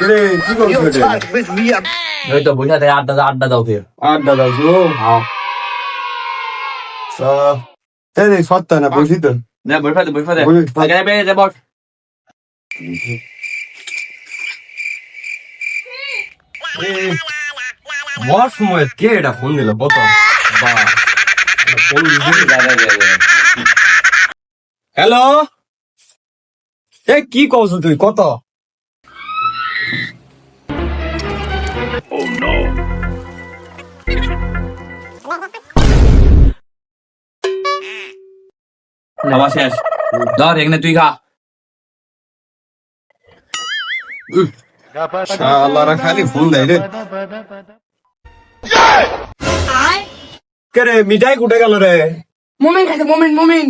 রে কি করছিস ওই তো বসে থাকে আড্ডা দাও ফের আড্ডা দাও হ্যাঁ রে সত্তা না বসি তো না বসে থাকে বসে থাক। আগে বে বস বস সময় কে এটা ফোন দিল কত হ্যালো এ কি কস তুই কত খাওয়া শেষ ধর এখানে তুই খা শালারা খালি ফোন দেয় রে কে রে মিঠাই কুটে গেল রে মোমেন খাইছে মোমেন